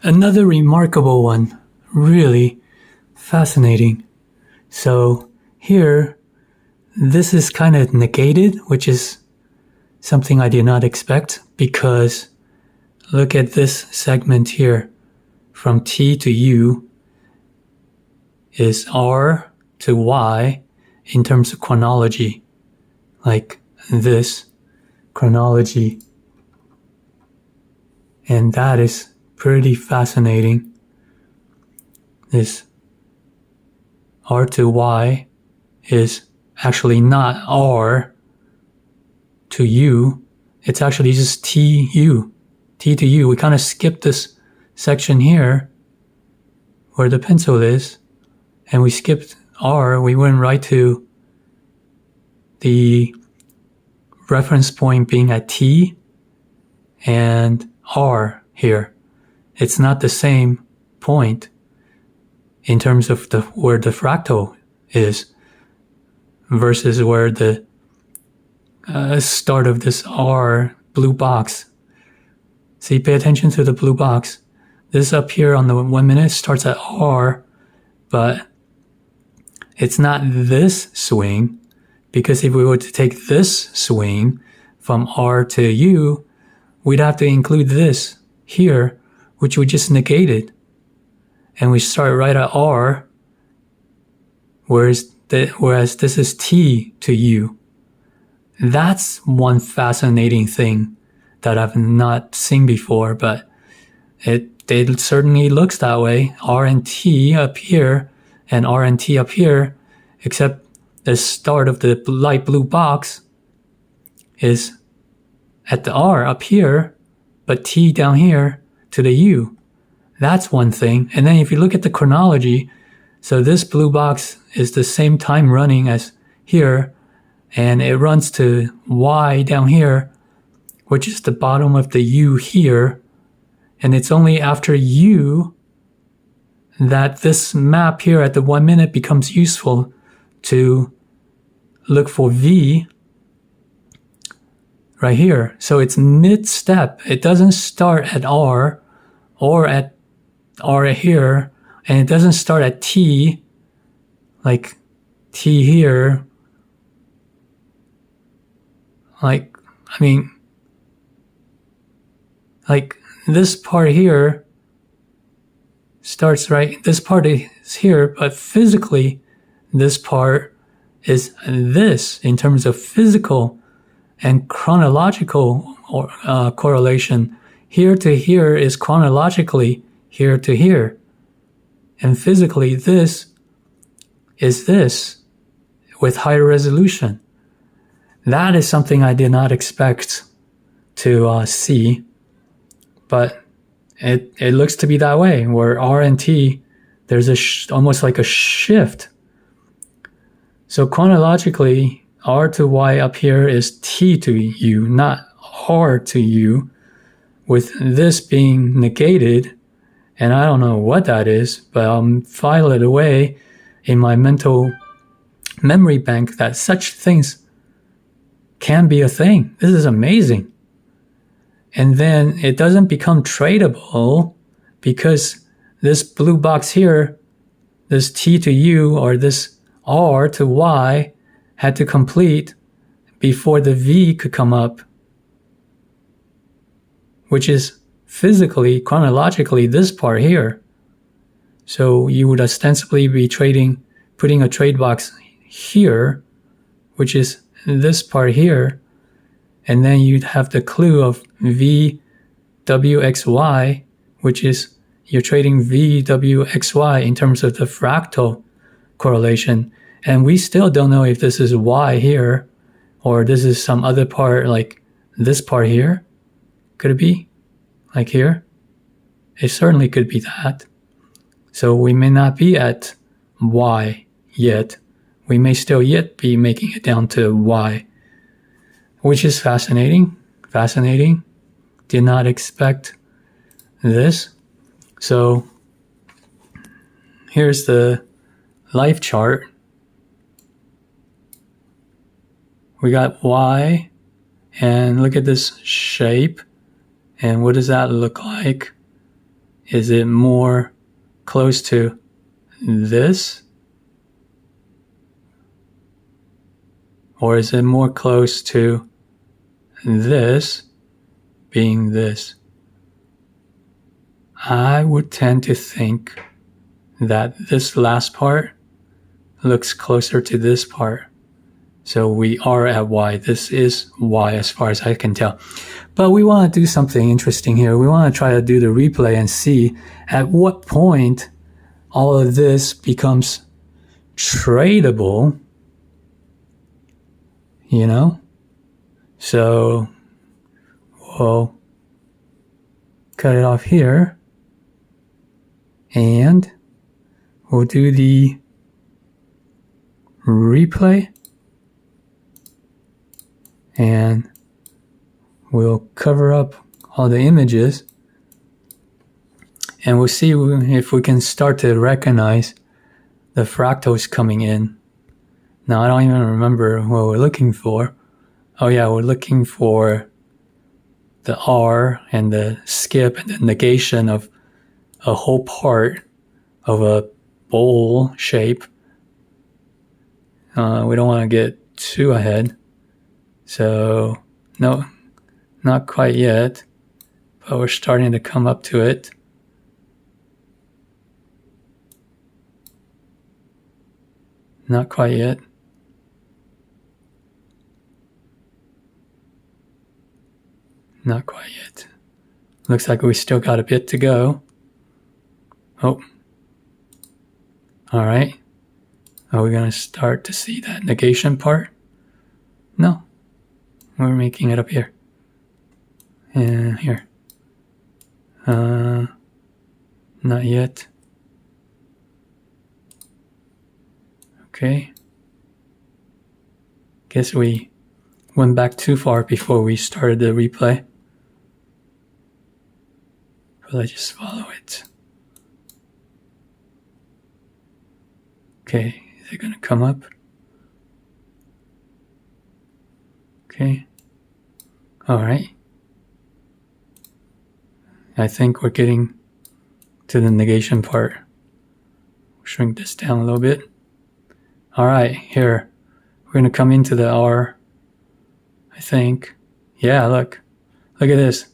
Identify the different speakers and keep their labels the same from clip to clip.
Speaker 1: another remarkable one, really fascinating. So here, this is kind of negated, which is something I did not expect, because look at this segment here. From T to U is R to Y in terms of chronology, like this chronology. And that is pretty fascinating. This R to Y is actually not R to U. It's actually just TU. T to U. We kind of skipped this section here where the pencil is, and we skipped R. We went right to the reference point being at T and R here. It's not the same point in terms of where the fractal is versus where the start of this R blue box. See, pay attention to the blue box. This up here on the 1 minute starts at R, but it's not this swing, because if we were to take this swing from R to U, we'd have to include this here, which we just negated. And we start right at R, whereas this is T to U. That's one fascinating thing that I've not seen before, but it certainly looks that way. R and T up here and R and T up here, except the start of the light blue box is at the R up here, but T down here to the U. That's one thing. And then if you look at the chronology, so this blue box is the same time running as here, and it runs to Y down here, which is the bottom of the U here. And it's only after U that this map here at the 1 minute becomes useful to look for V right here. So it's mid-step. It doesn't start at R or at R here, and it doesn't start at T, like T here. Like this part here starts right, this part is here, but physically this part is this in terms of physical and chronological correlation. Here to here is chronologically here to here, and physically this is this with higher resolution. That is something I did not expect to see, but it looks to be that way, where R and T, there's almost like a shift. So chronologically, R to Y up here is T to U, not R to U, with this being negated, and I don't know what that is, but I'll file it away in my mental memory bank that such things can be a thing. This is amazing. And then it doesn't become tradable because this blue box here, this T to U or this R to Y had to complete before the V could come up, which is physically, chronologically, this part here. So you would ostensibly be putting a trade box here, which is this part here, and then you'd have the clue of VWXY, which is you're trading VWXY in terms of the fractal correlation. And we still don't know if this is Y here or this is some other part, like this part here. Could it be like here? It certainly could be that. So we may not be at Y yet. We may still yet be making it down to Y, which is fascinating. Fascinating. Did not expect this. So here's the life chart. We got Y, and look at this shape. And what does that look like? Is it more close to this? Or is it more close to this being this? I would tend to think that this last part looks closer to this part. So we are at y. This is y as far as I can tell. But we want to do something interesting here. We want to try to do the replay and see at what point all of this becomes tradable, you know? So we'll cut it off here and we'll do the replay and we'll cover up all the images and we'll see if we can start to recognize the fractals coming in. Now I don't even remember what we're looking for. Oh yeah, we're looking for the R and the skip and the negation of a whole part of a bowl shape. We don't want to get too ahead. So, no, not quite yet, but we're starting to come up to it. Not quite yet. Not quite yet. Looks like we still got a bit to go. Oh. All right. Are we going to start to see that negation part? No. We're making it up here. And here. Not yet. Okay. Guess we went back too far before we started the replay. But let's just follow it. Okay, is it gonna come up? Okay. All right. I think we're getting to the negation part. Shrink this down a little bit. All right, here. We're gonna come into the R, I think. Yeah, look at this.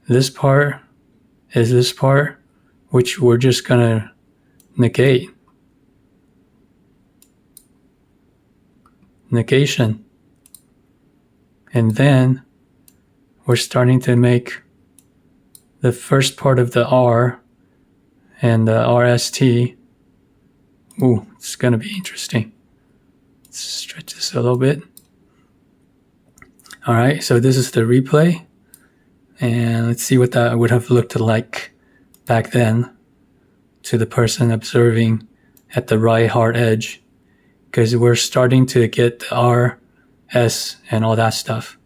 Speaker 1: This part is this part, which we're just gonna negate. Negation. And then we're starting to make the first part of the R and the RST. Ooh, it's going to be interesting. Let's stretch this a little bit. All right, so this is the replay. And let's see what that would have looked like back then to the person observing at the right hard edge. Because we're starting to get the R, S, and all that stuff.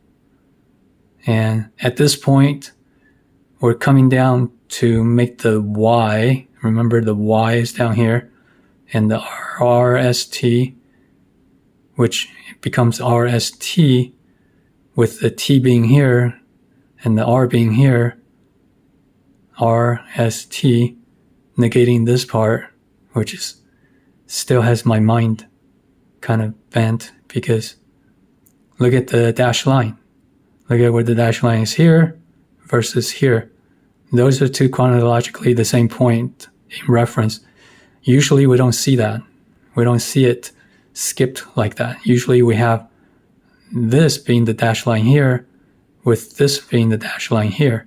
Speaker 1: And at this point, we're coming down to make the Y. Remember, the Y is down here. And the RST, which becomes RST, with the T being here and the R being here. RST, negating this part, which is still has my mind kind of bent because look at the dashed line. Look at where the dashed line is here versus here. Those are two chronologically the same point in reference. Usually we don't see that. We don't see it skipped like that. Usually we have this being the dashed line here with this being the dashed line here.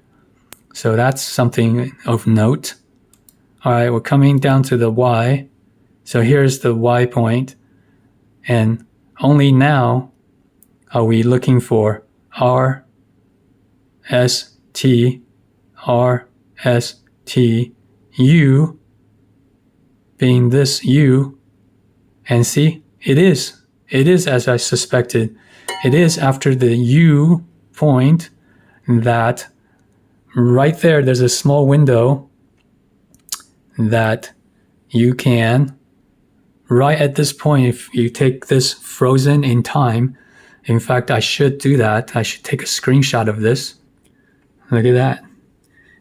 Speaker 1: So that's something of note. All right, we're coming down to the Y. So here's the Y point. And only now are we looking for R, S, T, R, S, T, U being this U. And see, it is as I suspected. It is after the U point that right there's a small window that you can, right at this point, if you take this frozen in time, in fact, I should do that. I should take a screenshot of this. Look at that.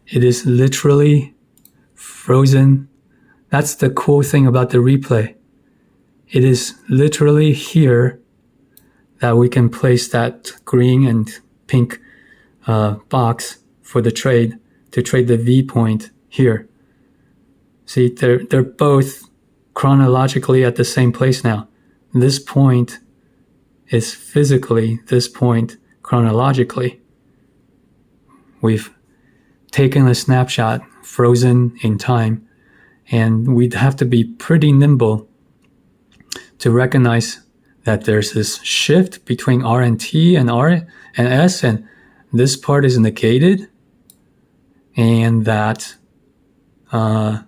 Speaker 1: It is literally frozen. That's the cool thing about the replay. It is literally here that we can place that green and pink box for the trade, to trade the V point here. See, they're both chronologically at the same place now. This point is physically this point chronologically. We've taken a snapshot, frozen in time, and we'd have to be pretty nimble to recognize that there's this shift between R and T and R and S, and this part is negated, and that down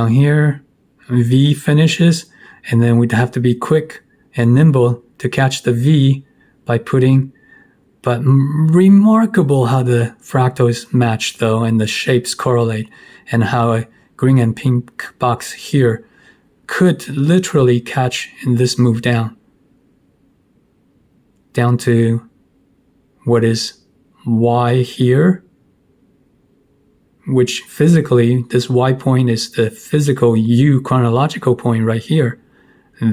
Speaker 1: here V finishes, and then we'd have to be quick and nimble to catch the V by putting, but remarkable how the fractals match though, and the shapes correlate, and how a green and pink box here could literally catch in this move down to what is Y here, which physically, this Y point is the physical U chronological point right here.